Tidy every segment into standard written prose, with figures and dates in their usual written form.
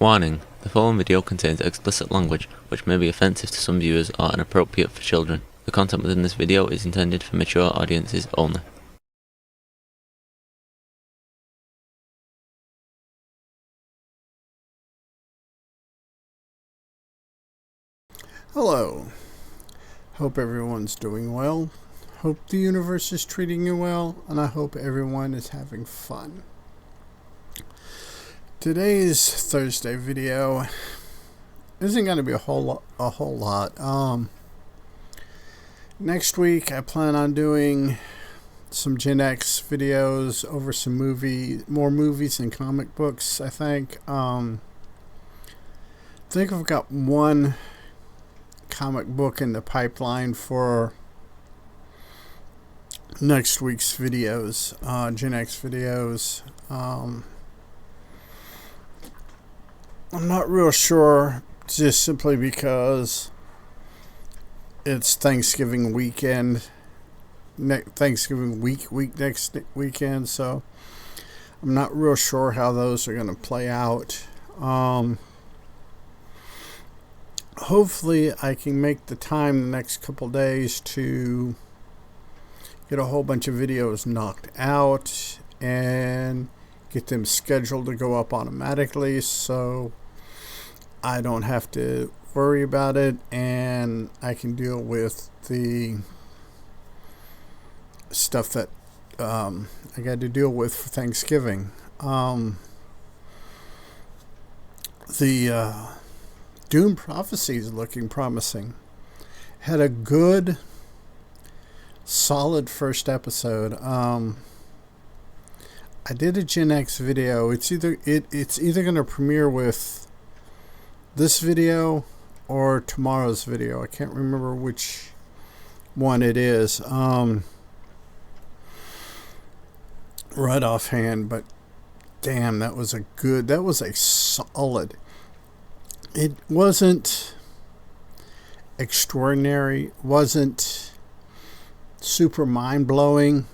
Warning: the following video contains explicit language which may be offensive to some viewers or inappropriate for children. The content within this video is intended for mature audiences only. Hello. Hope everyone's doing well. Hope the universe is treating you well, and I hope everyone is having fun. Today's Thursday video isn't going to be a whole lot. Next week I plan on doing some Gen X videos over some more movies and comic books. I think I've got one comic book in the pipeline for next week's videos, Gen X videos. I'm not real sure, just simply because it's Thanksgiving weekend, Thanksgiving week next weekend, so I'm not real sure how those are going to play out. Hopefully I can make the time the next couple days to get a whole bunch of videos knocked out and get them scheduled to go up automatically, so I don't have to worry about it, and I can deal with the stuff that I got to deal with for Thanksgiving. The Doom Prophecy is looking promising. Had a good, solid first episode. I did a Gen X video. It's either going to premiere with this video or tomorrow's video. I can't remember which one it is right offhand, but damn, that was a solid. It wasn't extraordinary, wasn't super mind-blowing,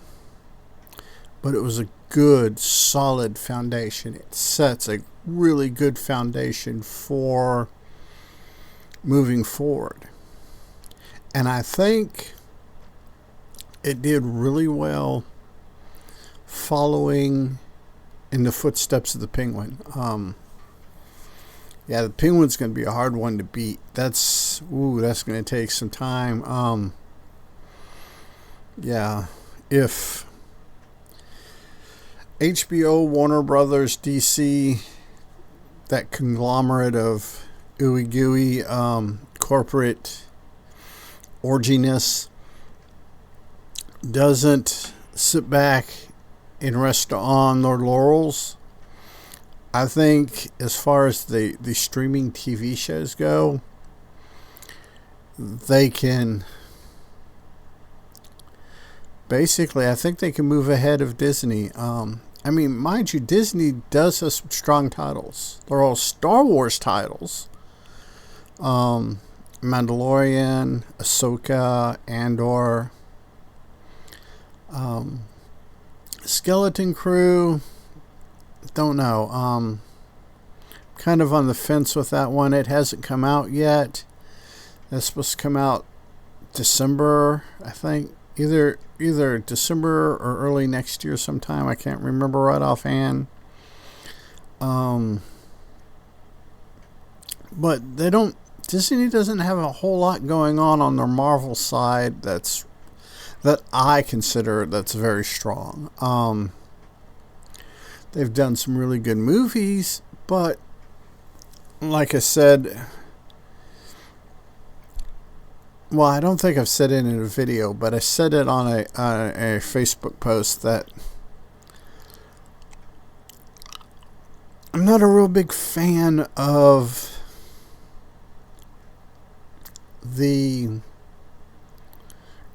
but it was a good, solid foundation. It sets a really good foundation for moving forward. And I think it did really well following in the footsteps of the Penguin. Yeah, the Penguin's going to be a hard one to beat. That's going to take some time. Yeah, if HBO, Warner Brothers, DC, that conglomerate of ooey gooey corporate orginess doesn't sit back and rest on their laurels, I think as far as the streaming TV shows go, they can basically, I think they can move ahead of Disney. I mean, mind you, Disney does have some strong titles. They're all Star Wars titles. Mandalorian, Ahsoka, Andor, Skeleton Crew. Don't know. Kind of on the fence with that one. It hasn't come out yet. It's supposed to come out December, I think. Either December or early next year sometime. I can't remember right offhand. But Disney doesn't have a whole lot going on their Marvel side that I consider that's very strong. They've done some really good movies, but like I said, well, I don't think I've said it in a video, but I said it on a Facebook post that I'm not a real big fan of the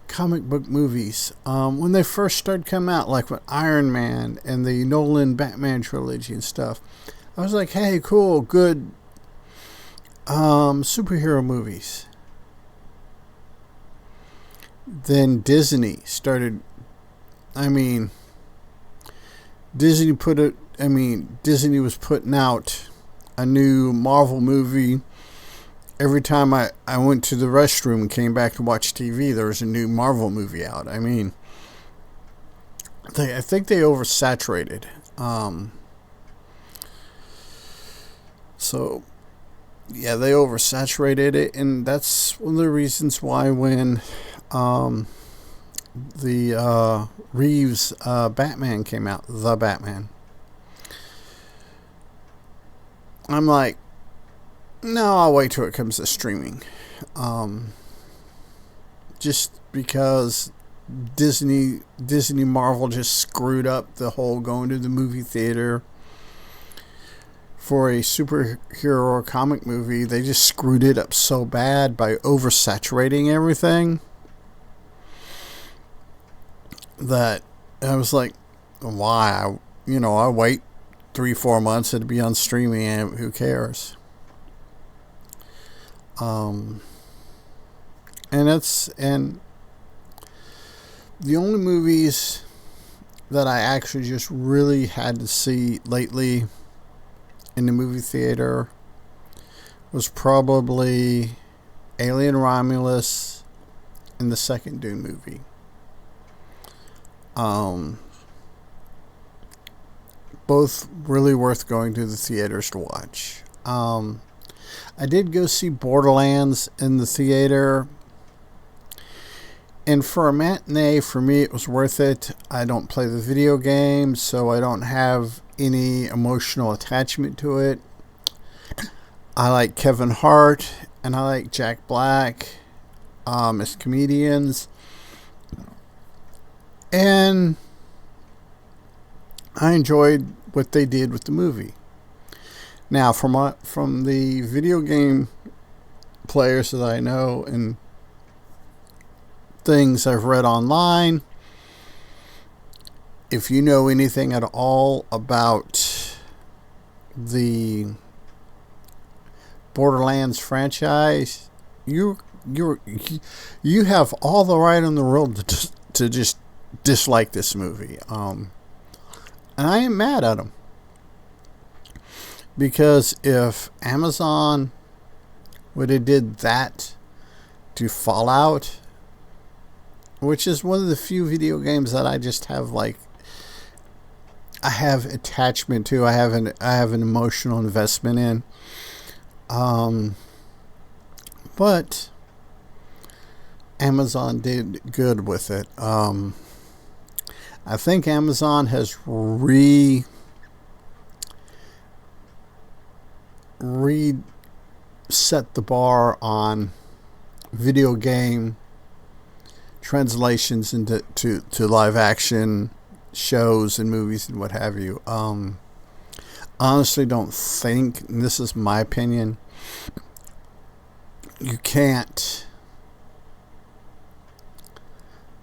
comic book movies. When they first started coming out, like with Iron Man and the Nolan Batman trilogy and stuff, I was like, hey, cool, good superhero movies. Then Disney started, Disney was putting out a new Marvel movie. Every time I went to the restroom and came back to watch TV, there was a new Marvel movie out. I mean, I think they oversaturated. So, yeah, they oversaturated it, and that's one of the reasons why when the Reeves Batman came out, The Batman, I'm like, no, I'll wait till it comes to streaming. Just because Disney Marvel just screwed up the whole going to the movie theater for a superhero or comic movie. They just screwed it up so bad by oversaturating everything that I was like, why? I wait 3-4 months, it'd be on streaming, and who cares? And the only movies that I actually just really had to see lately in the movie theater was probably Alien Romulus and the second Dune movie. Both really worth going to the theaters to watch. I did go see Borderlands in the theater, and for a matinee, for me, it was worth it. I don't play the video game, so I don't have any emotional attachment to it. I like Kevin Hart, and I like Jack Black as comedians, and I enjoyed what they did with the movie. Now, from the video game players that I know and things I've read online, if you know anything at all about the Borderlands franchise, you have all the right in the world to just dislike this movie. And I ain't mad at them. Because if Amazon would have did that to Fallout, which is one of the few video games that I just have I have attachment to, I have an emotional investment in. But Amazon did good with it. I think Amazon has reset the bar on video game translations into to live action shows and movies and what have you. Honestly don't think, and this is my opinion, you can't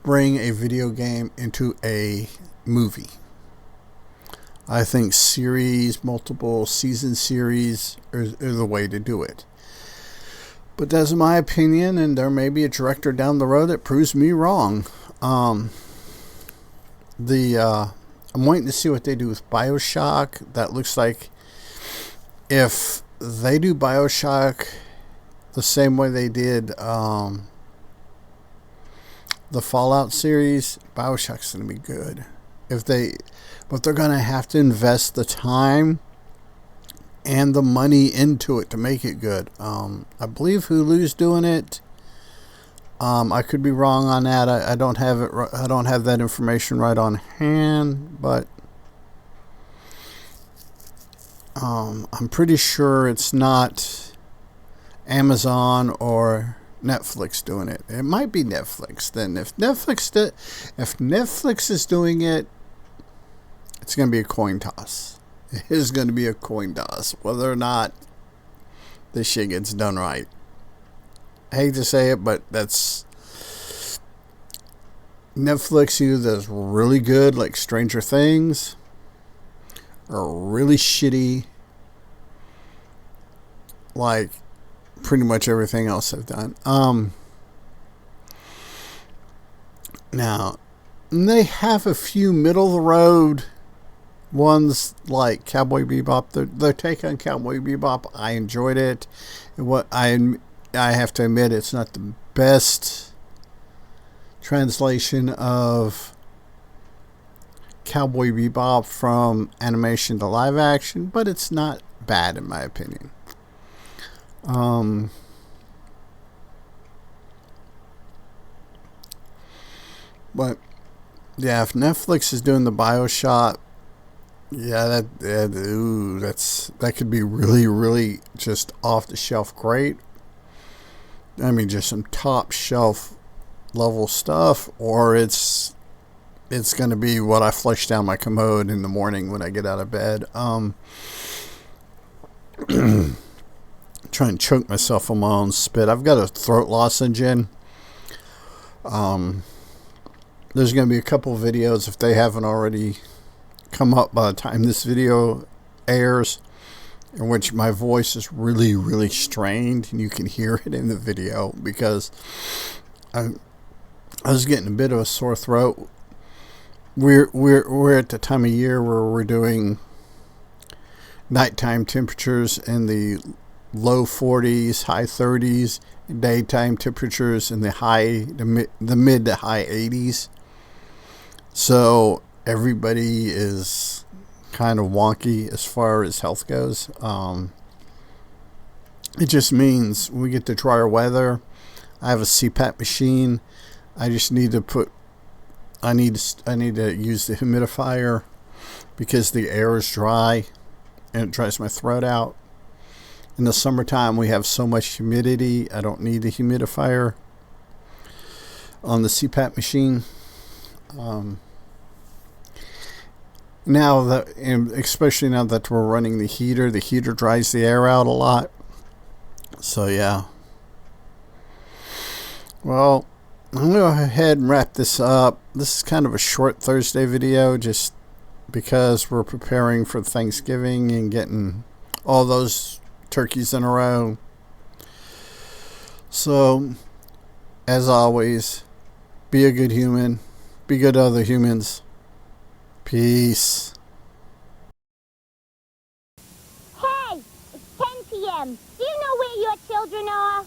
bring a video game into a movie. I think multiple season series are the way to do it. But that's my opinion, and there may be a director down the road that proves me wrong. I'm waiting to see what they do with BioShock. That looks like if they do BioShock the same way they did the Fallout series, BioShock's going to be good. But they're going to have to invest the time and the money into it to make it good. I believe Hulu's doing it. I could be wrong on that. I don't have it. I don't have that information right on hand, but I'm pretty sure it's not Amazon or Netflix doing it. It might be Netflix. Then if Netflix is doing it, it's going to be a coin toss. It is going to be a coin toss whether or not this shit gets done right. I hate to say it, but that's Netflix either does really good, like Stranger Things, or really shitty, like pretty much everything else I've done. Now, they have a few middle of the road ones like Cowboy Bebop, their take on Cowboy Bebop, I enjoyed it. What I have to admit, it's not the best translation of Cowboy Bebop from animation to live action, but it's not bad in my opinion. But yeah, if Netflix is doing the BioShock, yeah, that could be really, really just off the shelf great. I mean, just some top shelf level stuff, or it's going to be what I flush down my commode in the morning when I get out of bed. Try and choke myself on my own spit. I've got a throat lozenge in. There's going to be a couple videos, if they haven't already come up by the time this video airs, in which my voice is really, really strained, and you can hear it in the video because I was getting a bit of a sore throat. We're at the time of year where we're doing nighttime temperatures in the low 40s, high 30s, daytime temperatures in the mid to high 80s. So everybody is kind of wonky as far as health goes. It just means we get the drier weather. I have a CPAP machine. I just need to I need to use the humidifier because the air is dry and it dries my throat out. In the summertime, we have so much humidity, I don't need the humidifier on the CPAP machine. Now that, especially now that we're running the heater dries the air out a lot. So yeah. Well, I'm going to go ahead and wrap this up. This is kind of a short Thursday video just because we're preparing for Thanksgiving and getting all those turkeys in a row. So, as always, be a good human. Be good to other humans. Peace. Hey, it's 10 p.m. Do you know where your children are?